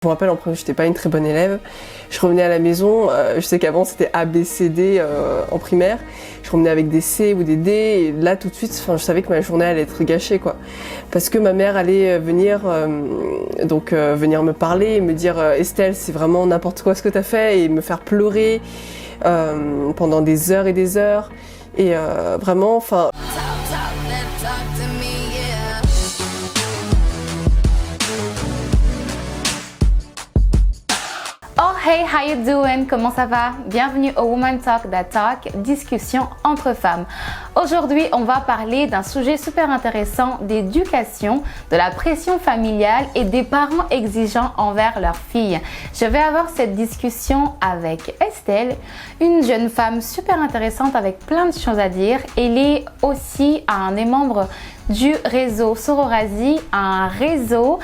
Je me rappelle en premier, j'étais pas une très bonne élève. Je revenais à la maison, je sais qu'avant c'était A, B, C, D en primaire. Je revenais avec des C ou des D et là tout de suite, je savais que ma journée allait être gâchée quoi. Parce que ma mère allait venir me parler et me dire Estelle, c'est vraiment n'importe quoi ce que t'as fait et me faire pleurer pendant des heures et des heures. Et vraiment, enfin... Oh hey, how you doing? Comment ça va? Bienvenue au Woman Talk That Talk, discussion entre femmes. Aujourd'hui, on va parler d'un sujet super intéressant d'éducation, de la pression familiale et des parents exigeants envers leurs filles. Je vais avoir cette discussion avec Estelle, une jeune femme super intéressante avec plein de choses à dire. Elle est aussi un des membres du réseau Sororasi, un réseau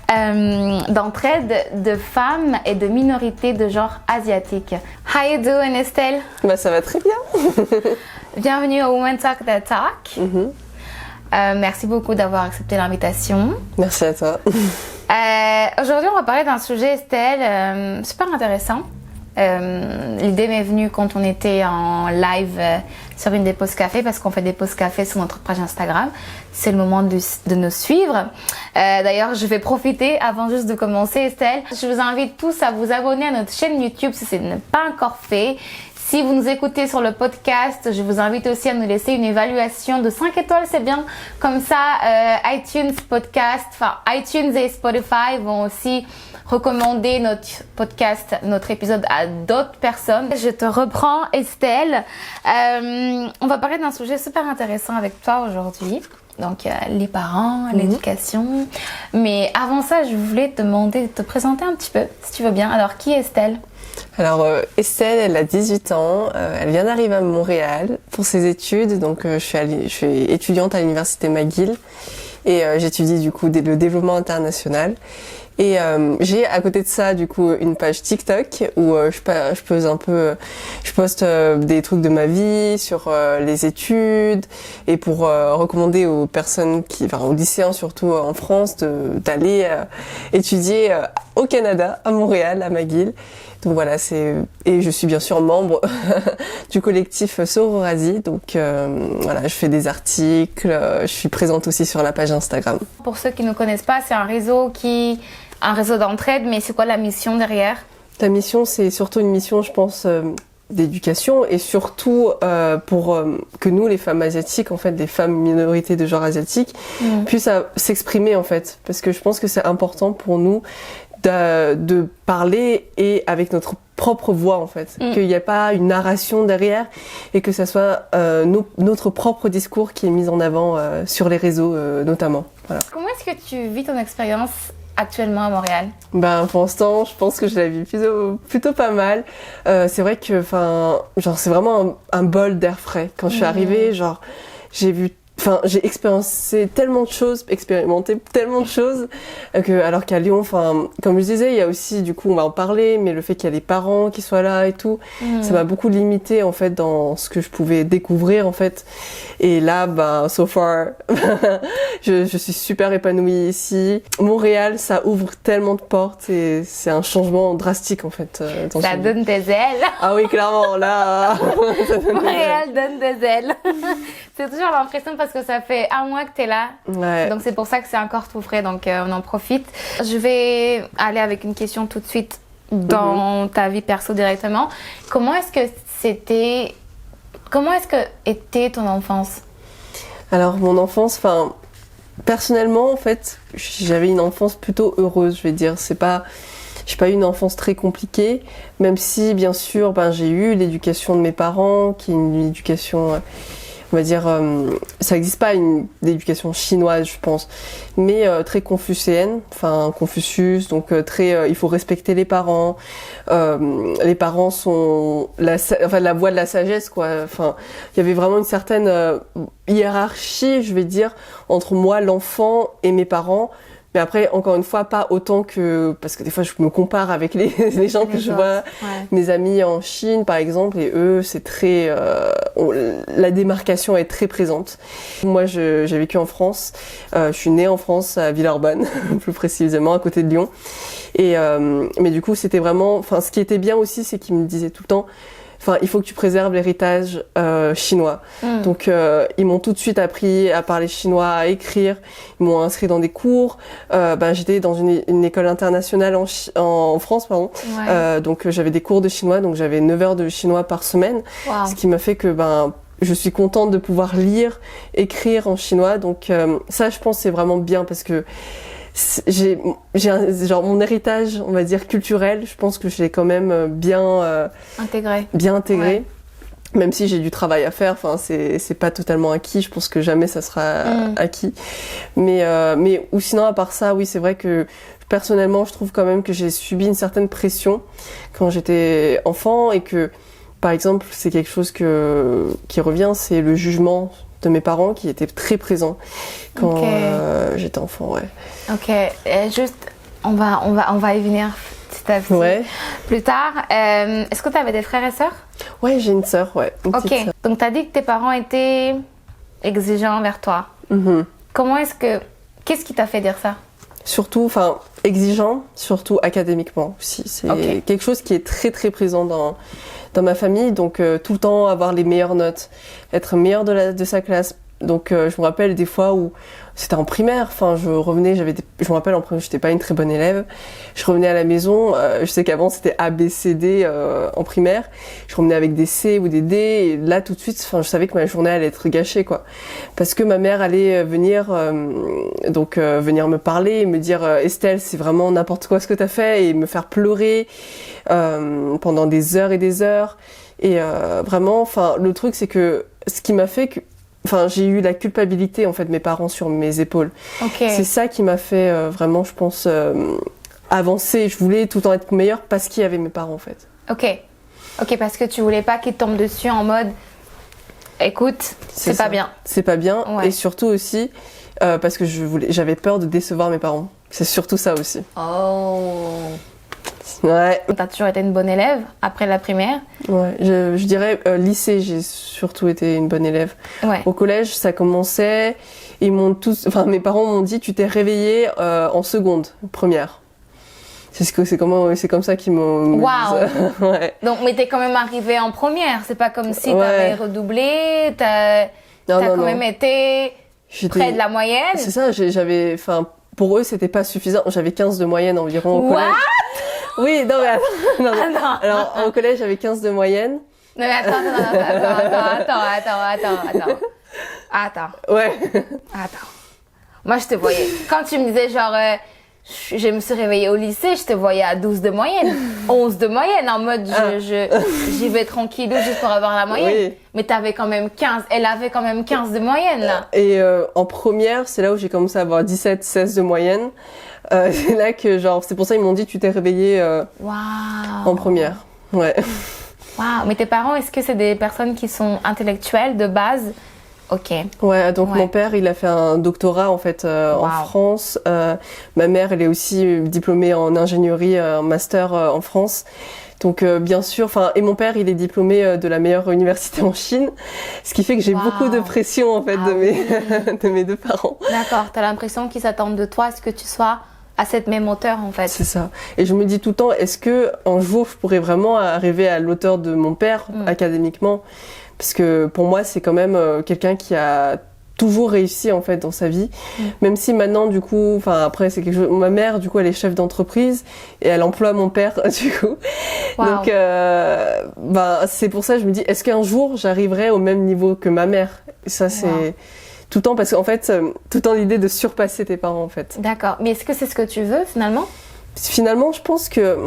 d'entraide de femmes et de minorités de genre asiatique. How you doing, Estelle? Bah ça va très bien. Bienvenue au Women Talk That Talk. Merci beaucoup d'avoir accepté l'invitation. Merci à toi. Aujourd'hui, on va parler d'un sujet, Estelle, super intéressant. L'idée m'est venue quand on était en live sur une des pauses café, parce qu'on fait des pauses café sur notre page Instagram. C'est le moment de nous suivre. D'ailleurs, je vais profiter avant juste de commencer, Estelle. Je vous invite tous à vous abonner à notre chaîne YouTube si ce n'est pas encore fait. Si vous nous écoutez sur le podcast, je vous invite aussi à nous laisser une évaluation de 5 étoiles, c'est bien. Comme ça, iTunes Podcast, iTunes et Spotify vont aussi recommander notre podcast, notre épisode à d'autres personnes. Je te reprends, Estelle. On va parler d'un sujet super intéressant avec toi aujourd'hui. Donc, les parents, l'éducation. Mais avant ça, je voulais te demander de te présenter un petit peu, si tu veux bien. Alors, qui est Estelle ? Alors Estelle, elle a 18 ans, elle vient d'arriver à Montréal pour ses études, donc je suis étudiante à l'université McGill et j'étudie du coup le développement international. Et j'ai à côté de ça du coup une page TikTok où je poste des trucs de ma vie sur les études et pour recommander aux personnes aux lycéens surtout en France d'aller étudier au Canada, à Montréal, à McGill. Donc voilà, et je suis bien sûr membre du collectif Sororasi. Donc voilà, je fais des articles, je suis présente aussi sur la page Instagram. Pour ceux qui ne connaissent pas, c'est un réseau d'entraide, mais c'est quoi la mission derrière ? La mission, c'est surtout une mission, je pense, d'éducation et surtout pour que nous, les femmes asiatiques, en fait, les femmes minorités de genre asiatique, puissent s'exprimer en fait, parce que je pense que c'est important pour nous de parler et avec notre propre voix en fait, qu'il n'y ait pas une narration derrière et que ça soit notre propre discours qui est mis en avant sur les réseaux notamment. Voilà. Comment est-ce que tu vis ton expérience actuellement à Montréal? Pour l'instant, je pense que je la vis plutôt pas mal. C'est vrai que c'est vraiment un bol d'air frais. Quand je suis arrivée, j'ai expérimenté tellement de choses alors qu'à Lyon, comme je disais, il y a aussi, du coup, on va en parler, mais le fait qu'il y a les parents qui soient là et tout, ça m'a beaucoup limité en fait dans ce que je pouvais découvrir en fait. Et là, so far, je suis super épanouie ici. Montréal, ça ouvre tellement de portes et c'est un changement drastique en fait. Ça donne des ailes. Ah oui, clairement, là. Montréal donne des ailes. C'est toujours l'impression parce que ça fait un mois que t'es là. Ouais. Donc c'est pour ça que c'est encore tout frais, donc on en profite. Je vais aller avec une question tout de suite dans ta vie perso directement. Comment est-ce que était ton enfance? Alors mon enfance, personnellement en fait, j'avais une enfance plutôt heureuse, je vais dire. J'ai pas eu une enfance très compliquée, même si bien sûr j'ai eu l'éducation de mes parents, qui est une éducation, on va dire, ça n'existe pas une éducation chinoise, je pense, mais très confucéenne, Confucius, donc il faut respecter les parents. Les parents sont la voie de la sagesse, quoi. Il y avait vraiment une certaine hiérarchie, je vais dire, entre moi, l'enfant, et mes parents. Mais après, encore une fois, pas autant que... Parce que des fois, je me compare avec les gens que je vois, mes amis en Chine, par exemple, et eux, c'est très... la démarcation est très présente. Moi, j'ai vécu en France. Je suis née en France, à Villeurbanne, plus précisément, à côté de Lyon. Et mais du coup, c'était vraiment... Enfin, ce qui était bien aussi, c'est qu'ils me disaient tout le temps... Enfin, il faut que tu préserves l'héritage chinois. Donc, ils m'ont tout de suite appris à parler chinois, à écrire. Ils m'ont inscrit dans des cours. J'étais dans une école internationale en France, pardon. Donc, j'avais des cours de chinois. Donc, j'avais 9 heures de chinois par semaine. Wow. Ce qui m'a fait que je suis contente de pouvoir lire, écrire en chinois. Donc, ça, je pense, c'est vraiment bien parce que j'ai genre mon héritage, on va dire culturel, je pense que je l'ai quand même bien intégré. Même si j'ai du travail à faire, enfin c'est pas totalement acquis, je pense que jamais ça sera acquis. Mais ou sinon à part ça, oui, c'est vrai que personnellement, je trouve quand même que j'ai subi une certaine pression quand j'étais enfant et que par exemple, c'est quelque chose qui revient, c'est le jugement de mes parents qui étaient très présents quand j'étais enfant, Ok, juste, on va y venir petit à petit plus tard. Est-ce que tu avais des frères et sœurs? Ouais, j'ai une sœur, une petite sœur. Donc tu as dit que tes parents étaient exigeants envers toi. Qu'est-ce qui t'a fait dire ça? Surtout, exigeant, surtout académiquement aussi. C'est quelque chose qui est très très présent dans ma famille, donc tout le temps avoir les meilleures notes, être meilleur de sa classe. Donc je me rappelle des fois où c'était en primaire, je me rappelle en primaire, j'étais pas une très bonne élève. Je revenais à la maison, je sais qu'avant c'était A, B, C, D en primaire. Je revenais avec des C ou des D et là tout de suite, je savais que ma journée allait être gâchée quoi. Parce que ma mère allait venir venir me parler et me dire Estelle, c'est vraiment n'importe quoi ce que t'as fait et me faire pleurer pendant des heures et des heures. Et vraiment, le truc c'est que ce qui m'a fait que j'ai eu la culpabilité en fait de mes parents sur mes épaules. C'est ça qui m'a fait vraiment, je pense, avancer. Je voulais tout le temps être meilleure parce qu'il y avait mes parents en fait. Ok, parce que tu voulais pas qu'ils te tombent dessus en mode, écoute, c'est pas bien. C'est pas bien. Et surtout aussi parce que j'avais peur de décevoir mes parents. C'est surtout ça aussi. T'as toujours été une bonne élève après la primaire? Je dirais lycée, j'ai surtout été une bonne élève. Au collège, ça commençait. Mes parents m'ont dit, tu t'es réveillée en seconde, première. C'est comme ça qu'ils m'ont. Waouh. Donc, mais t'es quand même arrivée en première. C'est pas comme si t'avais redoublé. T'as quand même été près de la moyenne. C'est ça. Pour eux, c'était pas suffisant. J'avais 15 de moyenne environ au collège. Oui, non mais attends. Alors au collège j'avais 15 de moyenne. Non mais attends. Attends. Moi je te voyais. Quand tu me disais genre je me suis réveillée au lycée, je te voyais à 12 de moyenne, 11 de moyenne en mode j'y vais tranquillou juste pour avoir la moyenne. Mais t'avais quand même 15, elle avait quand même 15 de moyenne là. Et en première, c'est là où j'ai commencé à avoir 17, 16 de moyenne. C'est là que c'est pour ça ils m'ont dit tu t'es réveillée en première. Waouh. Mais tes parents, est-ce que c'est des personnes qui sont intellectuelles de base? Donc mon père il a fait un doctorat en fait en France. Ma mère elle est aussi diplômée en ingénierie, un master en France. Donc bien sûr, et mon père il est diplômé de la meilleure université en Chine, ce qui fait que j'ai beaucoup de pression en fait de mes deux parents. D'accord, t'as l'impression qu'ils s'attendent de toi à ce que tu sois à cette même hauteur en fait. C'est ça. Et je me dis tout le temps, est-ce que un jour je pourrais vraiment arriver à l'auteur de mon père académiquement? Parce que pour moi c'est quand même quelqu'un qui a toujours réussi en fait dans sa vie, même si maintenant du coup, après c'est quelque chose. Ma mère du coup elle est chef d'entreprise et elle emploie mon père du coup. Donc c'est pour ça que je me dis est-ce qu'un jour j'arriverai au même niveau que ma mère? Et ça c'est tout le temps parce qu'en fait tout le temps l'idée de surpasser tes parents en fait. D'accord, mais est-ce que c'est ce que tu veux finalement? Finalement je pense que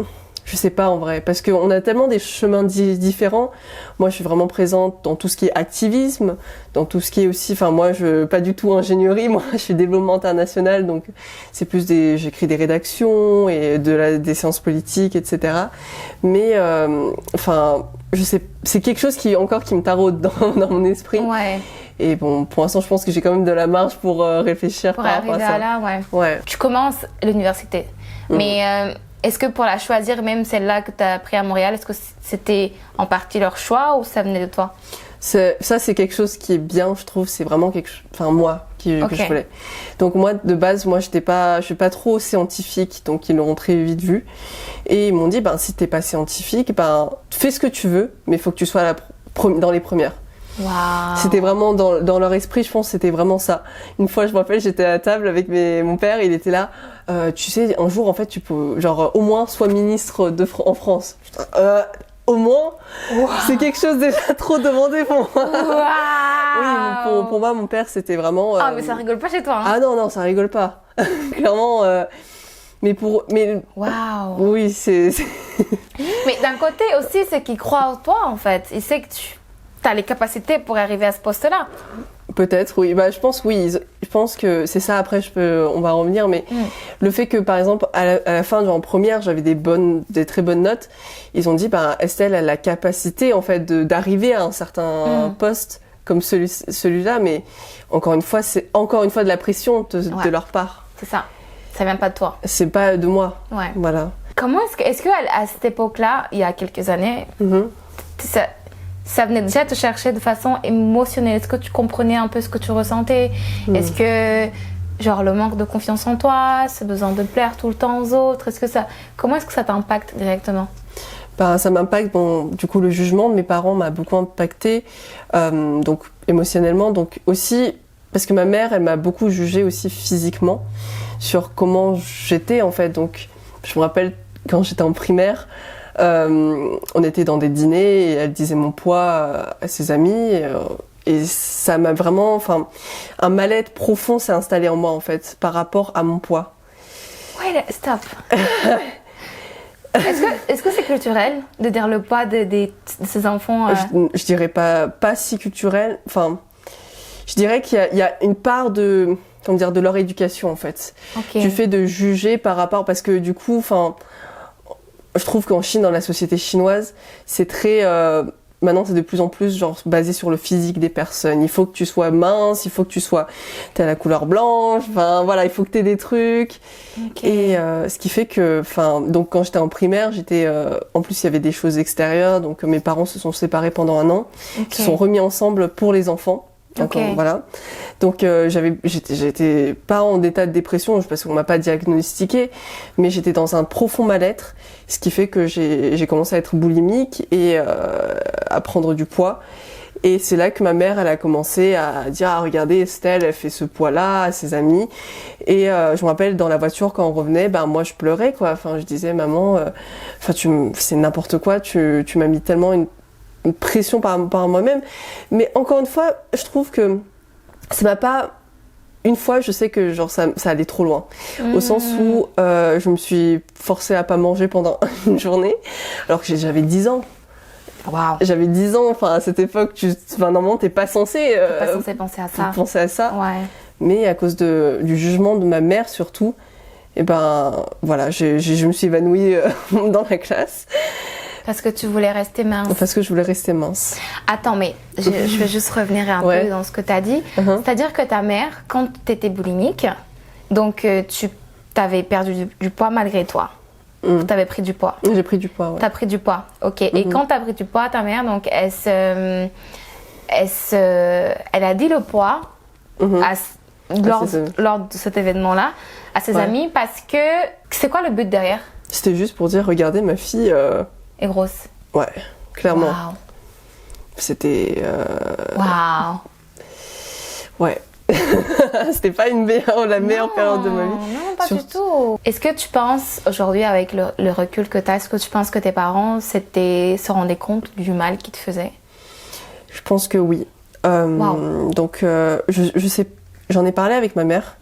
je sais pas en vrai, parce qu'on a tellement des chemins différents. Moi, je suis vraiment présente dans tout ce qui est activisme, dans tout ce qui est aussi, moi, pas du tout ingénierie. Moi, je suis développement international, donc c'est plus j'écris des rédactions et des sciences politiques, etc. Mais, je sais, c'est quelque chose qui me taraude dans mon esprit. Et bon, pour l'instant, je pense que j'ai quand même de la marge pour réfléchir Pour par rapport à arriver ça. à là, ouais. Ouais. Tu commences l'université. Mais est-ce que pour la choisir, même celle-là que tu as pris à Montréal, est-ce que c'était en partie leur choix ou ça venait de toi? Ça, c'est quelque chose qui est bien, je trouve. C'est vraiment quelque chose, enfin, moi, que je voulais. Donc, moi, de base, je suis pas trop scientifique, donc ils l'ont très vite vu. Et ils m'ont dit, si t'es pas scientifique, fais ce que tu veux, mais il faut que tu sois dans les premières. Wow. C'était vraiment dans leur esprit, je pense, c'était vraiment ça. Une fois, je me rappelle, j'étais à table avec mon père, il était là. Tu sais, un jour, en fait, tu peux, au moins, sois ministre en France. Au moins, wow. C'est quelque chose déjà trop demandé pour moi. Wow. Oui, pour moi, mon père, c'était vraiment. Ah, mais ça rigole pas chez toi. Hein. Ah non, ça rigole pas. Clairement. Mais Wow. Oui, c'est. Mais d'un côté aussi, c'est qu'il croit en toi, en fait. Il sait que tu as les capacités pour arriver à ce poste-là. Peut-être, oui. Je pense, oui. Je pense que c'est ça. Après, on va revenir. Mais le fait que, par exemple, à la fin, en première, j'avais des très bonnes notes. Ils ont dit, Estelle a la capacité, en fait, d'arriver à un certain poste comme celui-là. Mais encore une fois, c'est de la pression de leur part. C'est ça. Ça vient pas de toi. C'est pas de moi. Ouais. Voilà. Comment est-ce que à cette époque-là, il y a quelques années, ça venait déjà te chercher de façon émotionnelle? Est-ce que tu comprenais un peu ce que tu ressentais? Est-ce que, le manque de confiance en toi, ce besoin de plaire tout le temps aux autres, comment est-ce que ça t'impacte directement? Ça m'impacte, du coup, le jugement de mes parents m'a beaucoup impacté, donc émotionnellement, donc aussi, parce que ma mère, elle m'a beaucoup jugée aussi physiquement, sur comment j'étais, en fait. Donc, je me rappelle, quand j'étais en primaire, on était dans des dîners et elle disait mon poids à ses amis et ça m'a vraiment, un mal-être profond s'est installé en moi en fait par rapport à mon poids. Ouais, stop. Est-ce que c'est culturel de dire le poids de ces enfants Je dirais pas si culturel. Je dirais qu'il y a une part de leur éducation en fait. Okay. Du fait de juger par rapport, parce que du coup, je trouve qu'en Chine, dans la société chinoise, c'est très... maintenant, c'est de plus en plus basé sur le physique des personnes. Il faut que tu sois mince, il faut que t'aies la couleur blanche, il faut que t'aies des trucs. Okay. Et ce qui fait que, donc quand j'étais en primaire, en plus il y avait des choses extérieures, donc mes parents se sont séparés pendant 1 an, se sont remis ensemble pour les enfants. Donc, voilà. Donc, j'étais pas en état de dépression parce qu'on m'a pas diagnostiqué, mais j'étais dans un profond mal-être, ce qui fait que j'ai commencé à être boulimique et à prendre du poids. Et c'est là que ma mère, elle a commencé à dire, regardez, Estelle, elle fait ce poids-là à ses amis. Et je me rappelle, dans la voiture, quand on revenait, moi, je pleurais, quoi. Je disais, maman, c'est n'importe quoi, tu m'as mis tellement une pression par moi-même, mais encore une fois, je trouve que ça m'a pas. Une fois, je sais que ça allait trop loin, au sens où je me suis forcée à pas manger pendant une journée, alors que j'avais 10 ans. Wow. J'avais 10 ans, à cette époque, normalement, t'es pas censé. T'es pas censé penser à ça. Ouais. Mais à cause du jugement de ma mère surtout, je me suis évanouie dans la classe. Parce que tu voulais rester mince. Parce que je voulais rester mince. Attends, mais je vais juste revenir un peu dans ce que tu as dit. C'est-à-dire que ta mère, quand tu étais boulimique, donc tu avais perdu du poids malgré toi. Tu avais pris du poids. J'ai pris du poids, ouais. Tu as pris du poids, ok. Et quand tu as pris du poids, ta mère, donc, elle a dit le poids lors de cet événement-là à ses amis parce que... C'est quoi le but derrière? C'était juste pour dire, regardez, ma fille... est grosse. Ouais, clairement. Wow. C'était... Waouh. Ouais. C'était pas la meilleure période de ma vie. Non, pas du tout. Est-ce que tu penses, aujourd'hui, avec le recul que tu as, est-ce que tu penses que tes parents se rendaient compte du mal qu'ils te faisaient? Je pense que oui. Wow. Donc, je sais, j'en ai parlé avec ma mère.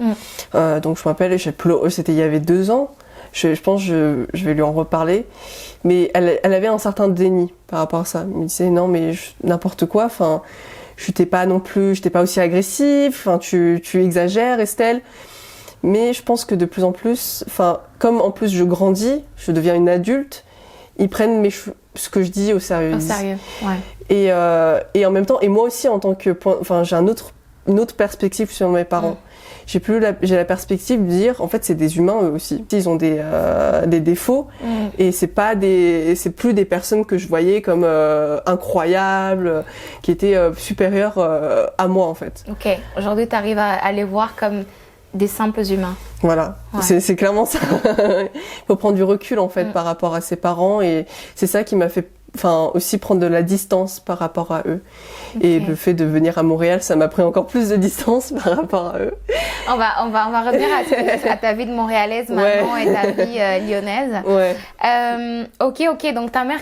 Donc, je me rappelle, c'était il y avait 2 ans. Je pense que je vais lui en reparler. Mais elle avait un certain déni par rapport à ça. Elle me disait, non, mais n'importe quoi, j'étais pas aussi agressive, tu exagères, Estelle. Mais je pense que de plus en plus, comme en plus je grandis, je deviens une adulte, ils prennent ce que je dis au sérieux. Au sérieux, ouais. Et en même temps, et moi aussi en tant que j'ai une autre perspective sur mes parents. J'ai la perspective de dire, en fait, c'est des humains eux aussi. Ils ont des défauts et c'est plus des personnes que je voyais comme incroyables, qui étaient supérieures à moi en fait. Ok. Aujourd'hui, tu arrives à les voir comme des simples humains. Voilà. Ouais. C'est clairement ça. Il faut prendre du recul en fait par rapport à ses parents et c'est ça qui m'a fait aussi prendre de la distance par rapport à eux. Okay. Et le fait de venir à Montréal, ça m'a pris encore plus de distance par rapport à eux. On va revenir à ta vie de Montréalaise maintenant et ta vie lyonnaise. Ouais. Ok. Donc ta mère,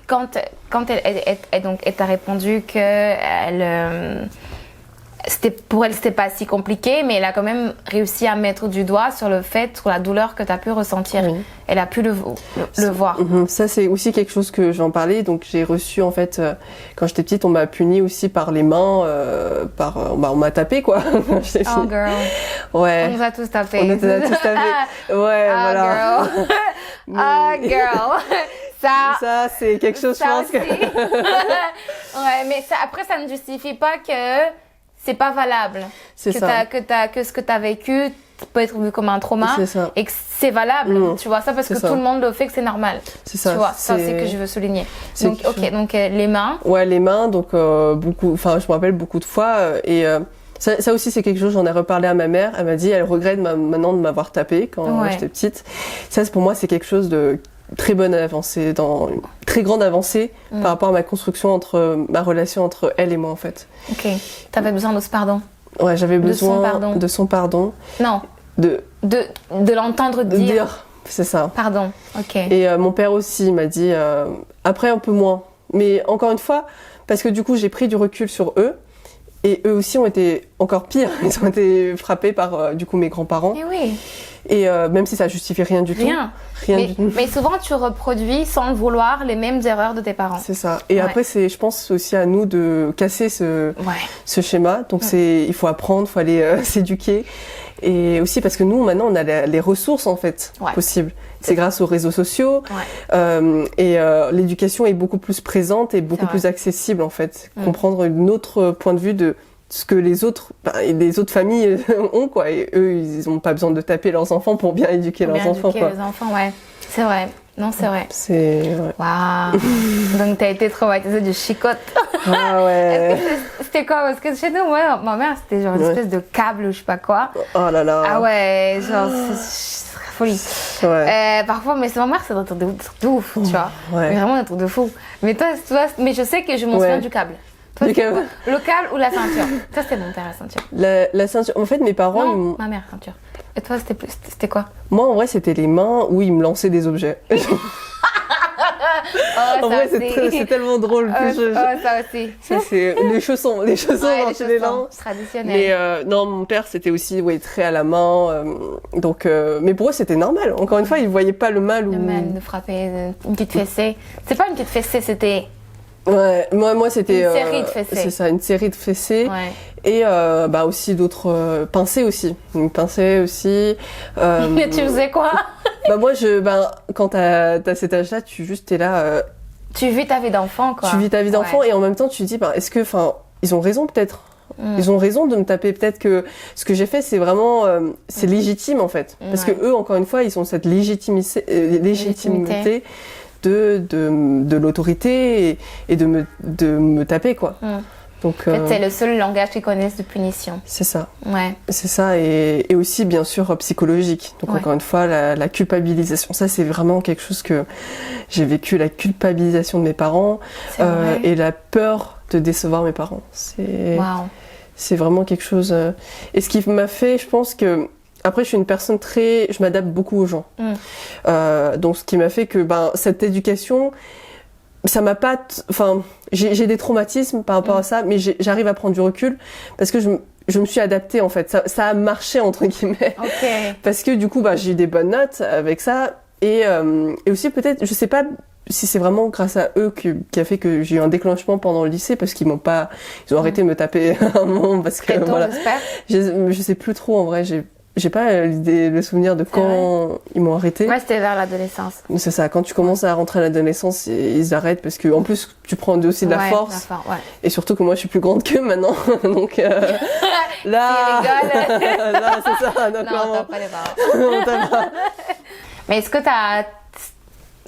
quand elle t'a répondu que pour elle, c'était pas si compliqué, mais elle a quand même réussi à mettre du doigt sur la douleur que tu as pu ressentir. Oui. Elle a pu le voir. Ça, c'est aussi quelque chose que j'en parlais. Donc, j'ai reçu, en fait, quand j'étais petite, on m'a puni aussi par les mains, on m'a tapé, quoi. Oh, girl. Ouais. On nous a tous tapé. On nous a tous tapé. Ouais, voilà. Girl. Girl. Ça, c'est quelque chose, je pense que... Ouais, mais après, ça ne justifie pas que c'est pas valable. C'est ça. Que ce que tu as vécu peut être vu comme un trauma. C'est ça. Et que c'est valable. Tu vois, ça parce que tout le monde le fait, que c'est normal. C'est ça. Tu vois, ça c'est que je veux souligner. Donc, les mains. Ouais, les mains, donc beaucoup, je me rappelle beaucoup de fois. Ça aussi, c'est quelque chose, j'en ai reparlé à ma mère. Elle m'a dit, elle regrette maintenant de m'avoir tapé quand j'étais petite. Ça, pour moi, c'est quelque chose de très bonne avancée, une très grande avancée par rapport à ma construction ma relation entre elle et moi en fait. Ok. T'avais besoin de ce pardon. Ouais, j'avais besoin de son pardon. Non. De l'entendre dire. C'est ça. Pardon. Ok. Et mon père aussi m'a dit. Après un peu moins, mais encore une fois, parce que du coup j'ai pris du recul sur eux. Et eux aussi ont été encore pires. Ils ont été frappés par, du coup, mes grands-parents. Et oui. Et même si ça justifie rien du tout. Rien du tout. Mais souvent, tu reproduis, sans le vouloir, les mêmes erreurs de tes parents. C'est ça. Et après, je pense aussi à nous de casser ce schéma. Donc, il faut apprendre, il faut aller s'éduquer. Et aussi parce que nous, maintenant, on a les ressources, en fait, possibles. C'est grâce aux réseaux sociaux. Et l'éducation est beaucoup plus présente et beaucoup plus accessible, en fait. Comprendre un autre point de vue de ce que les autres familles ont, quoi. Et eux, ils n'ont pas besoin de taper leurs enfants pour bien éduquer leurs enfants, quoi. Les enfants, ouais. C'est vrai. Non, c'est vrai. Waouh. Donc, t'as été traumatisée du chicotte. Ah ouais. C'était quoi? Parce que chez nous, ma mère, c'était genre une espèce de câble ou je sais pas quoi. Oh là là. Ah ouais, genre, c'est folie. Ouais. Parfois, mais ma mère, c'est un truc de ouf, tu vois. Ouais. Mais vraiment un truc de fou. Mais toi, mais je sais que je m'en souviens du câble. Toi, le câble ou la ceinture? Toi, c'était mon père, la ceinture. La ceinture. En fait, mes parents. Non, ma mère, ceinture. Et toi, c'était quoi? Moi, en vrai, c'était les mains où ils me lançaient des objets. En vrai, c'est tellement drôle. Ça aussi. C'est les chaussons dans les langues. Traditionnel. Mais non, mon père, c'était aussi très à la main. Donc, mais pour eux, c'était normal. Encore une fois, ils voyaient pas le mal. Le mal de frapper une petite fessée. C'est pas une petite fessée, c'était... Ouais, moi c'était une série de fessées. C'est ça, une série de fessées. Ouais. Et aussi d'autres pincées aussi. Une pincée aussi. Mais tu faisais quoi? Moi quand t'as cet âge-là, t'es là. Tu vis ta vie d'enfant, quoi. Tu vis ta vie d'enfant et en même temps tu te dis est-ce que ils ont raison peut-être. Ils ont raison de me taper. Peut-être que ce que j'ai fait, c'est vraiment c'est légitime en fait. Parce que eux, encore une fois, ils ont cette légitimité. De l'autorité et de me taper, quoi. Donc, en fait, c'est le seul langage qu'ils connaissent de punition. C'est ça. Ouais. C'est ça, et aussi, bien sûr, psychologique. Donc, encore une fois, la culpabilisation. Ça, c'est vraiment quelque chose que j'ai vécu, la culpabilisation de mes parents et la peur de décevoir mes parents. C'est vraiment quelque chose... Et ce qui m'a fait, je pense que... Après, je suis une personne je m'adapte beaucoup aux gens. Donc, ce qui m'a fait que, cette éducation, ça m'a pas, j'ai des traumatismes par rapport à ça, mais j'arrive à prendre du recul parce que je me suis adaptée, en fait. Ça a marché, entre guillemets. Okay. Parce que, du coup, j'ai eu des bonnes notes avec ça. Et aussi, peut-être, je sais pas si c'est vraiment grâce à eux qui a fait que j'ai eu un déclenchement pendant le lycée parce qu'ils ont arrêté de me taper un moment parce que, j'espère. Je sais plus trop, en vrai, j'ai pas le souvenir de quand ils m'ont arrêté. Ouais, c'était vers l'adolescence. C'est ça, quand tu commences à rentrer à l'adolescence, ils arrêtent parce que en plus tu prends aussi de la force. Ouais. Et surtout que moi je suis plus grande qu'eux maintenant, donc là, là, c'est ça. Donc, non, t'as pas les parents. Mais est-ce que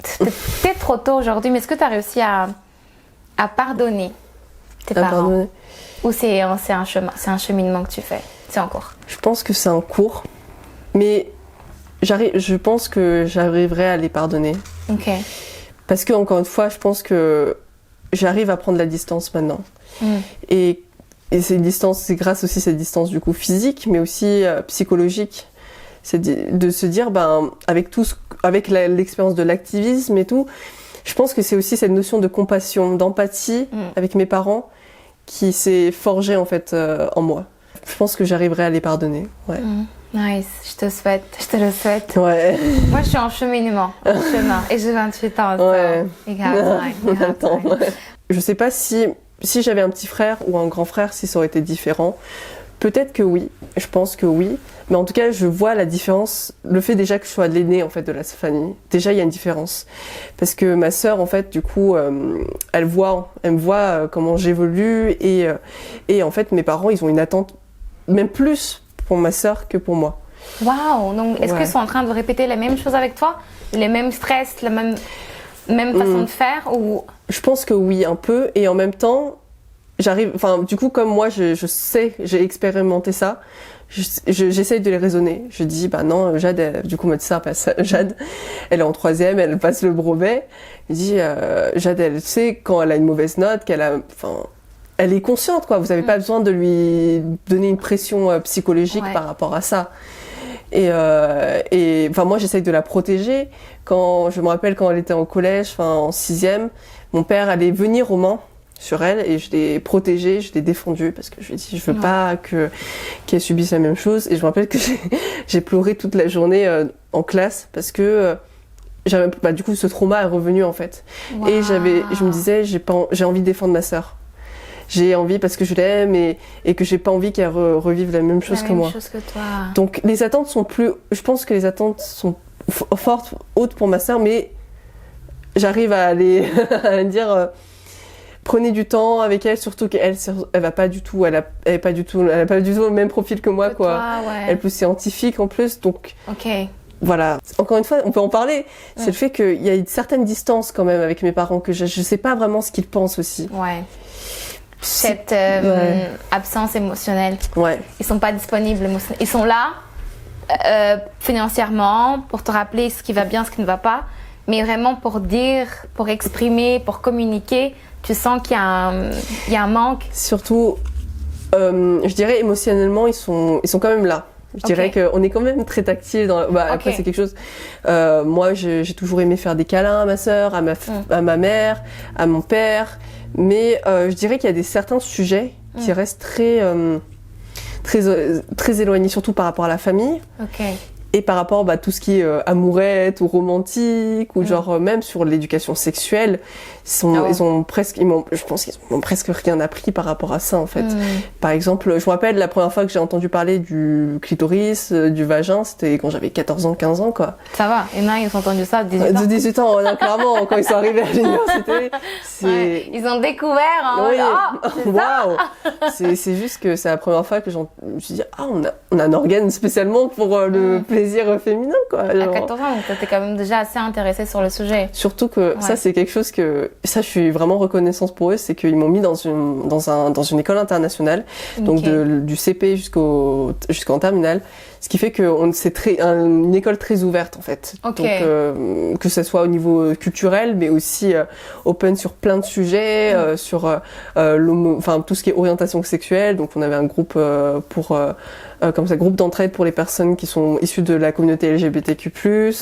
c'était peut-être trop tôt aujourd'hui, mais est-ce que t'as réussi à pardonner tes parents? Ou c'est un chemin, c'est un cheminement que tu fais? C'est en cours? Je pense que c'est en cours, mais je pense que j'arriverai à les pardonner. Ok. Parce que encore une fois, je pense que j'arrive à prendre la distance maintenant. Et c'est une distance, c'est grâce aussi à cette distance du coup physique, mais aussi psychologique. C'est de se dire, avec l'expérience de l'activisme et tout, je pense que c'est aussi cette notion de compassion, d'empathie avec mes parents qui s'est forgée en fait en moi. Je pense que j'arriverai à les pardonner. Ouais. Nice, je te le souhaite. Ouais. Moi, je suis en cheminement, et j'ai 28 ans. Ouais. So you have time. Ouais. Je sais pas si j'avais un petit frère ou un grand frère, si ça aurait été différent. Peut-être que oui, je pense que oui. Mais en tout cas, je vois la différence. Le fait déjà que je sois l'aînée en fait de la famille, déjà il y a une différence. Parce que ma sœur en fait, du coup, elle me voit comment j'évolue et en fait mes parents ils ont une attente même plus pour ma sœur que pour moi. Waouh. Donc est-ce qu'ils sont en train de répéter la même chose avec toi, les mêmes stress, la même façon de faire ou? Je pense que oui, un peu, et en même temps. Du coup, comme moi, je sais, j'ai expérimenté ça, j'essaye de les raisonner. Je dis, non, Jade, du coup, ma sœur passe, Jade, elle est en 3e, elle passe le brevet. Je dis, Jade, elle sait quand elle a une mauvaise note, elle est consciente, quoi. Vous avez pas besoin de lui donner une pression psychologique par rapport à ça. Et moi, j'essaye de la protéger. Je me rappelle quand elle était en collège, en 6e, mon père allait venir au Mans sur elle et je l'ai protégée, je l'ai défendue parce que je lui ai dit je veux pas qu'elle subisse la même chose. Et je me rappelle que j'ai pleuré toute la journée en classe parce que du coup ce trauma est revenu en fait. Wow. Et je me disais j'ai envie de défendre ma sœur. J'ai envie parce que je l'aime et que j'ai pas envie qu'elle revive la même chose que moi. Chose que toi. Donc les attentes je pense que les attentes sont fortes, hautes pour ma sœur, mais j'arrive à à dire prenez du temps avec elle, surtout qu'elle va pas du tout, elle a pas du tout le même profil que moi, quoi. Elle est plus scientifique en plus, donc. Ok. Voilà. Encore une fois, on peut en parler. C'est le fait qu'il y a une certaine distance quand même avec mes parents, que je sais pas vraiment ce qu'ils pensent aussi. Ouais. Cette absence émotionnelle. Ouais. Ils sont pas disponibles. Ils sont là financièrement pour te rappeler ce qui va bien, ce qui ne va pas, mais vraiment pour dire, pour exprimer, pour communiquer. Tu sens qu'il y a un manque. Surtout, je dirais émotionnellement, ils sont quand même là. Je dirais qu'on est quand même très tactile. Après, c'est quelque chose. Moi, j'ai toujours aimé faire des câlins à ma sœur, à ma mère, à mon père. Mais je dirais qu'il y a certains sujets qui restent très éloignés, surtout par rapport à la famille. Et par rapport à tout ce qui est amourette ou romantique ou genre même sur l'éducation sexuelle, je pense qu'ils ont presque rien appris par rapport à ça en fait. Par exemple, je me rappelle la première fois que j'ai entendu parler du clitoris, du vagin, c'était quand j'avais 14 ans, 15 ans quoi. Ça va, et là ils ont entendu ça à 18 ans. De 18 ans, là, clairement, quand ils sont arrivés à l'université. Ils ont découvert, c'est juste que c'est la première fois que je me suis dit, on a un organe spécialement pour le plaisir féminin quoi. Genre. À 14 ans, donc t'étais quand même déjà assez intéressée sur le sujet. Surtout que ça c'est quelque chose je suis vraiment reconnaissante pour eux, c'est qu'ils m'ont mis dans une école internationale, donc du CP jusqu'en terminale, ce qui fait que c'est une école très ouverte en fait. Donc que ce soit au niveau culturel, mais aussi open sur plein de sujets, sur tout ce qui est orientation sexuelle. Donc on avait un groupe groupe d'entraide pour les personnes qui sont issues de la communauté LGBTQ+.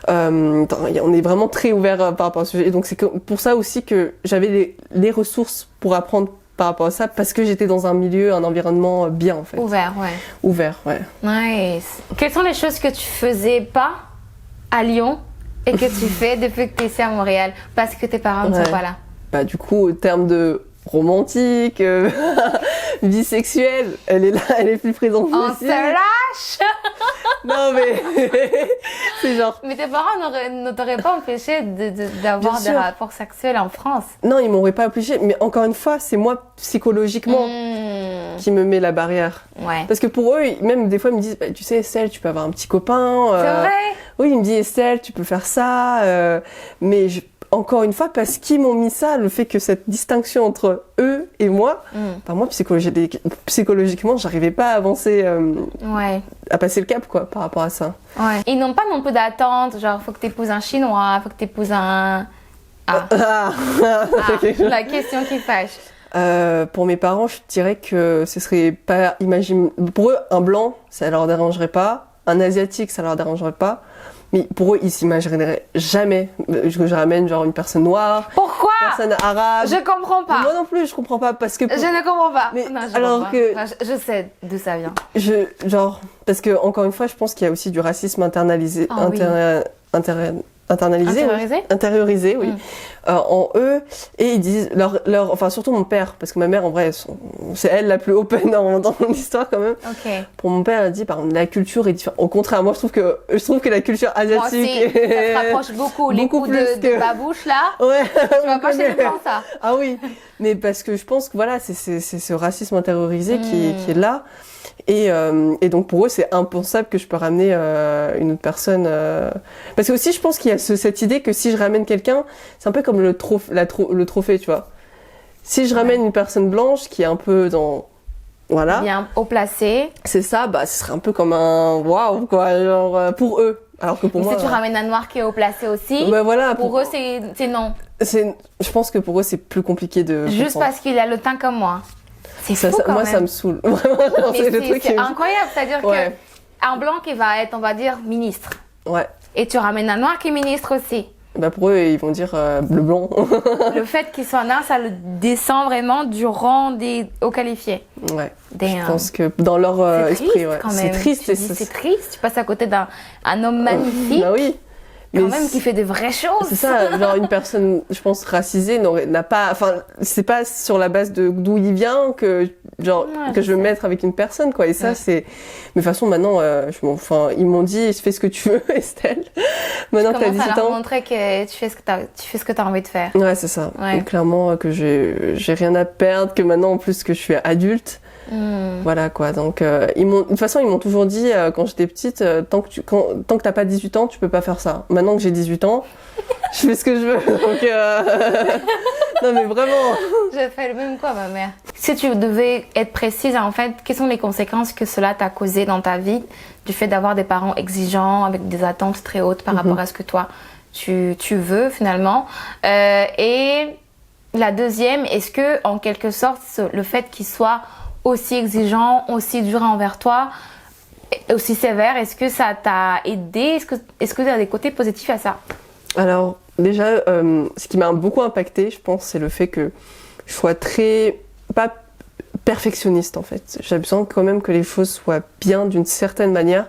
On est vraiment très ouvert par rapport à ce sujet. Et donc c'est pour ça aussi que j'avais les ressources pour apprendre par rapport à ça, parce que j'étais dans un environnement bien en fait. Ouvert, ouais. Nice. Quelles sont les choses que tu faisais pas à Lyon et que tu fais depuis que tu es ici à Montréal parce que tes parents ne sont pas là? Du coup, au terme de romantique, vie sexuelle, elle est là, elle est plus présente ici. On se lâche. Non, mais c'est genre... Mais tes parents ne t'auraient pas empêché d'avoir des rapports sexuels en France. Non, ils m'auraient pas obligé. Mais encore une fois, c'est moi, psychologiquement, qui me met la barrière. Ouais. Parce que pour eux, même des fois, ils me disent, bah, tu sais, Estelle, tu peux avoir un petit copain. C'est vrai? Oui, ils me disent, Estelle, tu peux faire ça. Mais encore une fois, parce qu'ils m'ont mis ça, le fait que cette distinction entre eux et moi, moi, psychologiquement, j'arrivais pas à avancer, à passer le cap, quoi, par rapport à ça. Ouais. Ils n'ont pas non plus d'attente, genre, faut que tu épouses un Chinois, faut que tu épouses un... La question qui fâche. Pour mes parents, je dirais que ce serait pas pour eux, un blanc, ça leur dérangerait pas. Un asiatique, ça leur dérangerait pas. Mais pour eux, ils s'imagineraient jamais que je ramène genre une personne noire. Pourquoi? Une personne arabe. Je comprends pas. Moi non plus, je comprends pas parce que. Je ne comprends pas. Mais non, alors que. Je sais d'où ça vient. Parce que encore une fois, je pense qu'il y a aussi du racisme internalisé. Intériorisé, oui, en eux, et ils disent enfin surtout mon père, parce que ma mère en vrai, c'est elle la plus open dans mon histoire quand même. Okay. Pour mon père, elle dit par exemple la culture est différente. Au contraire, moi je trouve que la culture asiatique, ça se rapproche beaucoup. Les coups de babouche là. Ouais. Tu vas pas chez les blancs ça. Ah oui, mais parce que je pense que voilà, c'est ce racisme intériorisé qui est là. Et donc pour eux c'est impensable que je peux ramener une autre personne parce que aussi je pense qu'il y a cette idée que si je ramène quelqu'un, c'est un peu comme le trophée, tu vois. Si je ramène une personne blanche qui est un peu dans bien haut placé, c'est ça, bah ce serait un peu comme un waouh quoi, genre pour eux. Alors que pour moi, si tu ramènes un noir qui est haut placé aussi, bah voilà, pour eux c'est non. Je pense que pour eux c'est plus compliqué de juste parce qu'il a le teint comme moi. C'est fou quand moi même. Ça me saoule. Vraiment, c'est incroyable, c'est-à-dire que un blanc qui va être, on va dire, ministre. Ouais. Et tu ramènes un noir qui est ministre aussi. Bah pour eux, ils vont dire le blanc. Le fait qu'il soit noir, ça le descend vraiment du rang des hauts qualifiés. Ouais. Je pense que dans leur esprit, ouais. C'est triste. C'est triste. Tu passes à côté d'un homme magnifique. Bah oui. Quand même qui fait de vraies choses. C'est ça, genre une personne, je pense, racisée n'a pas, enfin, c'est pas sur la base d'où il vient que je vais me mettre avec une personne, quoi. Et ça, mais de toute façon, maintenant, ils m'ont dit, fais ce que tu veux, Estelle. Maintenant que t'as 18 ans. leur montrer que tu fais ce que t'as envie de faire. Ouais, c'est ça. Ouais. Donc, clairement, que j'ai rien à perdre, que maintenant, en plus, que je suis adulte. Voilà quoi, donc de toute façon ils m'ont toujours dit quand j'étais petite, tant que t'as pas 18 ans tu peux pas faire ça. Maintenant que j'ai 18 ans je fais ce que je veux, donc non mais vraiment. Je fais le même quoi ma mère. Si tu devais être précise en fait, quelles sont les conséquences que cela t'a causé dans ta vie du fait d'avoir des parents exigeants avec des attentes très hautes par rapport à ce que toi tu veux finalement, et la deuxième, est-ce que en quelque sorte le fait qu'ils soient aussi exigeant, aussi dur envers toi, aussi sévère, est-ce que ça t'a aidé? Est-ce que tu as des côtés positifs à ça? Alors déjà, ce qui m'a beaucoup impacté, je pense, c'est le fait que je sois pas perfectionniste en fait. J'ai besoin quand même que les choses soient bien d'une certaine manière,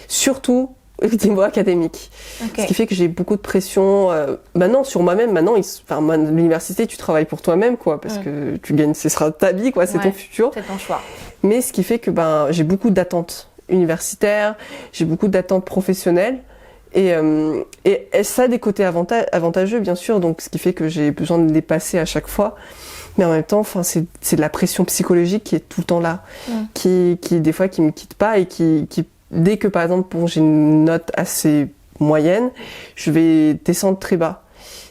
surtout au niveau académique. Okay. Ce qui fait que j'ai beaucoup de pression maintenant sur moi-même. Maintenant, l'université, tu travailles pour toi-même, quoi, parce que tu gagnes, ce sera ta vie, quoi, c'est ton futur. C'est ton choix. Mais ce qui fait que j'ai beaucoup d'attentes universitaires, j'ai beaucoup d'attentes professionnelles, et ça a des côtés avantageux, bien sûr. Donc, ce qui fait que j'ai besoin de les passer à chaque fois. Mais en même temps, c'est de la pression psychologique qui est tout le temps là, qui des fois qui me quitte pas et qui dès que par exemple j'ai une note assez moyenne, je vais descendre très bas.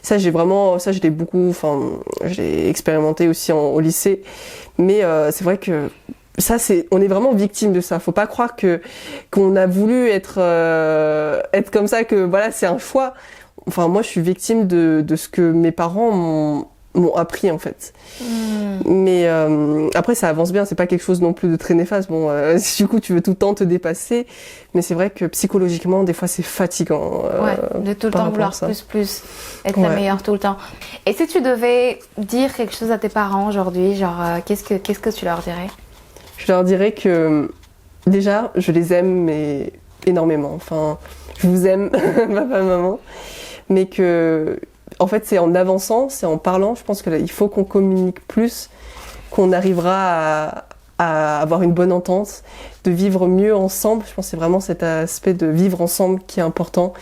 Ça je l'ai expérimenté aussi au lycée. Mais c'est vrai que on est vraiment victime de ça. Faut pas croire qu'on a voulu être comme ça, que voilà, c'est un choix. Enfin moi je suis victime de ce que mes parents m'ont appris en fait. Mais après ça avance bien, c'est pas quelque chose non plus de très néfaste. Bon, du coup tu veux tout le temps te dépasser, mais c'est vrai que psychologiquement des fois c'est fatigant. De tout le temps vouloir plus, être la meilleure tout le temps. Et si tu devais dire quelque chose à tes parents aujourd'hui, genre qu'est-ce que tu leur dirais? Je leur dirais que déjà je les aime mais énormément. Enfin, je vous aime, papa, maman, mais que en fait, c'est en avançant, c'est en parlant. Je pense qu'il faut qu'on communique plus, qu'on arrivera à avoir une bonne entente, de vivre mieux ensemble. Je pense que c'est vraiment cet aspect de vivre ensemble qui est important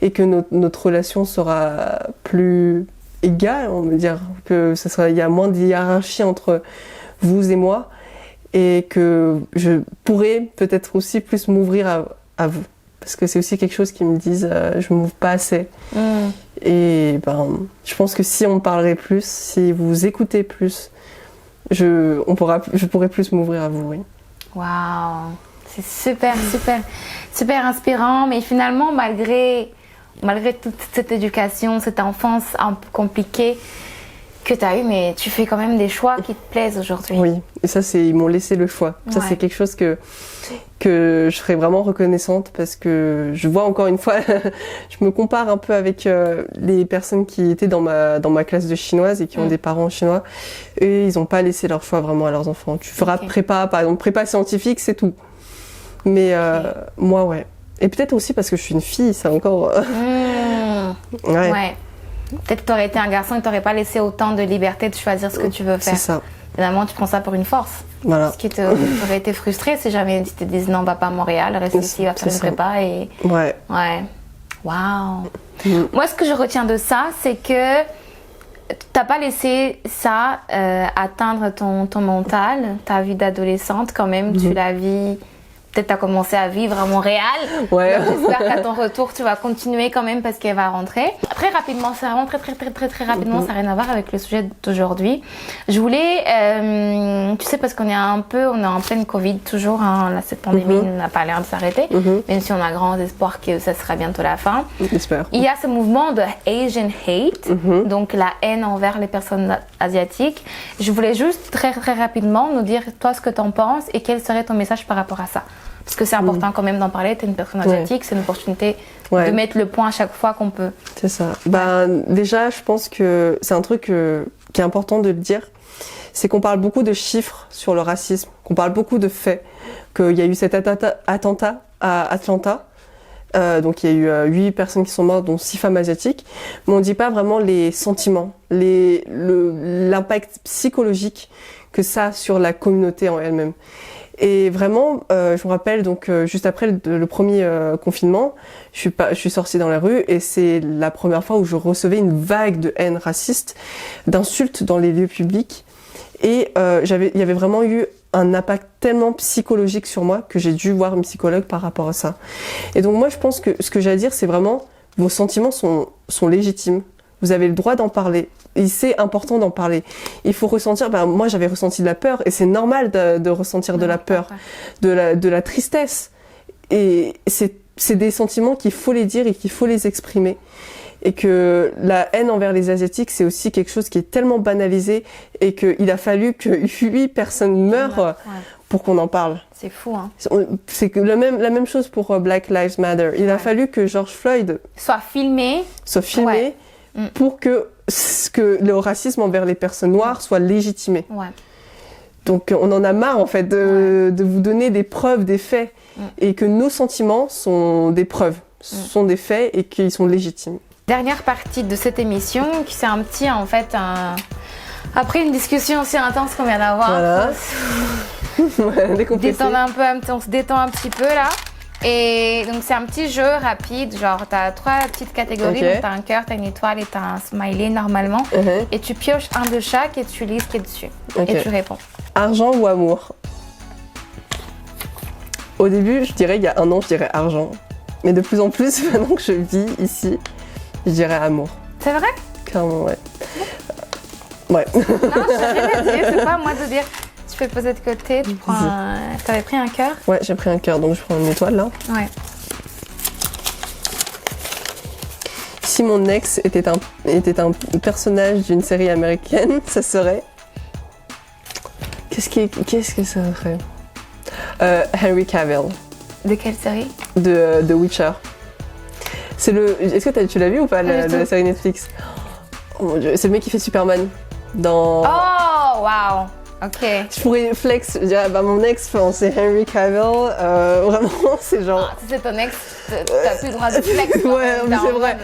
et que notre relation sera plus égale, on veut dire, que il y a moins de hiérarchie entre vous et moi et que je pourrais peut-être aussi plus m'ouvrir à vous. Parce que c'est aussi quelque chose qui me disent je m'ouvre pas assez. Et je pense que si on parlerait plus, si vous écoutez plus, je pourrais plus m'ouvrir à vous, oui. Waouh, c'est super, super, super inspirant. Mais finalement, malgré toute cette éducation, cette enfance un peu compliquée que tu as eue, mais tu fais quand même des choix qui te plaisent aujourd'hui. Oui, et ça, ils m'ont laissé le choix. Ça, c'est quelque chose que je serais vraiment reconnaissante parce que je vois encore une fois, je me compare un peu avec les personnes qui étaient dans ma classe de chinoise et qui ont des parents chinois. Eux, ils n'ont pas laissé leur choix vraiment à leurs enfants. Tu feras prépa, par exemple, prépa scientifique, c'est tout. Mais moi, ouais. Et peut-être aussi parce que je suis une fille, ça encore... ouais. Peut-être que tu aurais été un garçon et tu n'aurais pas laissé autant de liberté de choisir ce que tu veux faire. C'est ça. Finalement, tu prends ça pour une force. Voilà. Ce qui t'aurait été frustré si jamais tu te disais non, va pas à Montréal, reste ici, va faire une prépa. Et... Ouais. Waouh. Moi, ce que je retiens de ça, c'est que tu n'as pas laissé ça atteindre ton mental, ta vie d'adolescente quand même, tu la vis. Peut-être tu as commencé à vivre à Montréal. Ouais. J'espère qu'à ton retour, tu vas continuer quand même parce qu'elle va rentrer. Très rapidement, c'est vraiment très rapidement, ça n'a rien à voir avec le sujet d'aujourd'hui. Je voulais, tu sais, parce qu'on est en pleine Covid toujours, hein, là, cette pandémie n'a pas l'air de s'arrêter, même si on a grand espoir que ça sera bientôt la fin. J'espère. Il y a ce mouvement de Asian Hate, donc la haine envers les personnes asiatiques. Je voulais juste très rapidement nous dire, toi, ce que tu en penses et quel serait ton message par rapport à ça. Parce que c'est important quand même d'en parler, tu es une personne asiatique, c'est une opportunité de mettre le point à chaque fois qu'on peut. C'est ça. Déjà, je pense que c'est un truc qui est important de le dire, c'est qu'on parle beaucoup de chiffres sur le racisme, qu'on parle beaucoup de faits, qu'il y a eu cet attentat à Atlanta, donc il y a eu 8 personnes qui sont mortes, dont 6 femmes asiatiques, mais on ne dit pas vraiment les sentiments, l'impact psychologique que ça a sur la communauté en elle-même. Et vraiment, je me rappelle donc juste après le premier confinement, je suis sortie dans la rue et c'est la première fois où je recevais une vague de haine raciste, d'insultes dans les lieux publics. Et il y avait vraiment eu un impact tellement psychologique sur moi que j'ai dû voir une psychologue par rapport à ça. Et donc moi, je pense que ce que j'ai à dire, c'est vraiment vos sentiments sont légitimes. Vous avez le droit d'en parler. Et c'est important d'en parler. Il faut ressentir, moi j'avais ressenti de la peur et c'est normal de ressentir de la peur, de la tristesse. Et c'est des sentiments qu'il faut les dire et qu'il faut les exprimer. Et que la haine envers les Asiatiques, c'est aussi quelque chose qui est tellement banalisé et qu'il a fallu que 8 personnes meurent pour qu'on en parle. C'est fou, hein. C'est la même chose pour Black Lives Matter. Il a fallu que George Floyd soit filmé pour que le racisme envers les personnes noires soit légitimé. Donc on en a marre en fait de vous donner des preuves, des faits, et que nos sentiments sont des preuves, sont des faits et qu'ils sont légitimes. Dernière partie de cette émission, qui c'est un petit en fait après une discussion aussi intense qu'on vient d'avoir. Voilà. On se détend un petit peu là. Et donc c'est un petit jeu rapide, genre t'as 3 petites catégories, donc t'as un cœur, t'as une étoile et t'as un smiley normalement. Et tu pioches un de chaque et tu lis ce qui est dessus. Et tu réponds. Argent ou amour? Au début, je dirais il y a un an, je dirais argent. Mais de plus en plus, maintenant que je vis ici, je dirais amour. C'est vrai? Clairement, ouais. Ouais. Non, je savais pas dire, c'est pas à moi de dire. Tu peux poser de côté, tu prends T'avais pris un cœur? Ouais, j'ai pris un cœur, donc je prends une étoile là. Ouais. Si mon ex était un personnage d'une série américaine, ça serait... Qu'est-ce que ça serait? Henry Cavill. De quelle série? De The Witcher. Est-ce que tu l'as vu ou pas, la série Netflix? Oh mon Dieu, c'est le mec qui fait Superman. Dans... Oh, waouh! Ok. Je pourrais flex, je dirais, mon ex, c'est Henry Cavill. Vraiment, c'est genre... si c'est ton ex, t'as plus le droit de flex. Ouais, mais c'est vrai.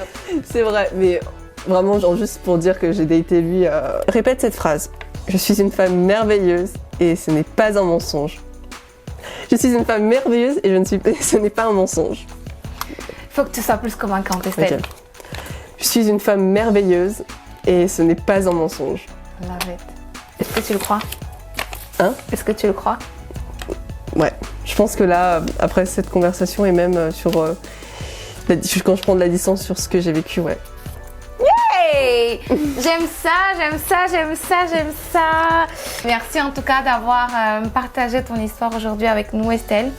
C'est vrai, mais vraiment, genre juste pour dire que j'ai daté lui. Répète cette phrase. Je suis une femme merveilleuse et ce n'est pas un mensonge. Je suis une femme merveilleuse et ce n'est pas un mensonge. Faut que tu sois plus convaincante, Estelle. Okay. Je suis une femme merveilleuse et ce n'est pas un mensonge. Love it. Est-ce que tu le crois? Hein? Est-ce que tu le crois? Ouais. Je pense que là, après cette conversation et même sur quand je prends de la distance sur ce que j'ai vécu, ouais. Hey, j'aime ça, j'aime ça, j'aime ça, j'aime ça. Merci en tout cas d'avoir partagé ton histoire aujourd'hui avec nous, Estelle.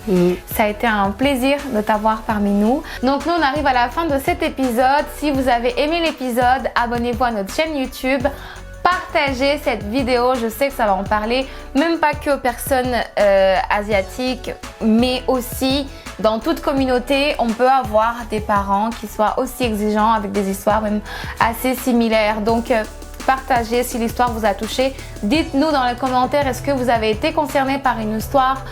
Ça a été un plaisir de t'avoir parmi nous. Donc nous, on arrive à la fin de cet épisode. Si vous avez aimé l'épisode, abonnez-vous à notre chaîne YouTube. Partagez cette vidéo, je sais que ça va en parler, même pas que aux personnes asiatiques, mais aussi dans toute communauté, on peut avoir des parents qui soient aussi exigeants avec des histoires même assez similaires. Donc partagez si l'histoire vous a touché. Dites-nous dans les commentaires, est-ce que vous avez été concerné par une histoire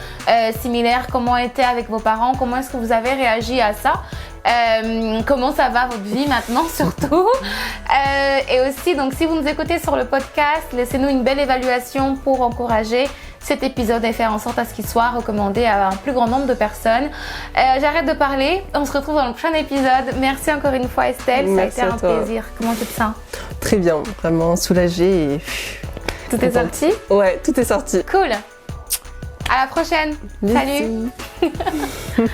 similaire? Comment était avec vos parents? Comment est-ce que vous avez réagi à ça? Comment ça va votre vie maintenant surtout, et aussi donc si vous nous écoutez sur le podcast, laissez-nous une belle évaluation pour encourager cet épisode et faire en sorte à ce qu'il soit recommandé à un plus grand nombre de personnes. J'arrête de parler, on se retrouve dans le prochain épisode. Merci encore une fois Estelle, Merci, ça a été un plaisir. Comment tu te sens? Très bien, vraiment soulagée et tout est sorti? Ouais, tout est sorti. Cool. À la prochaine. Merci. Salut.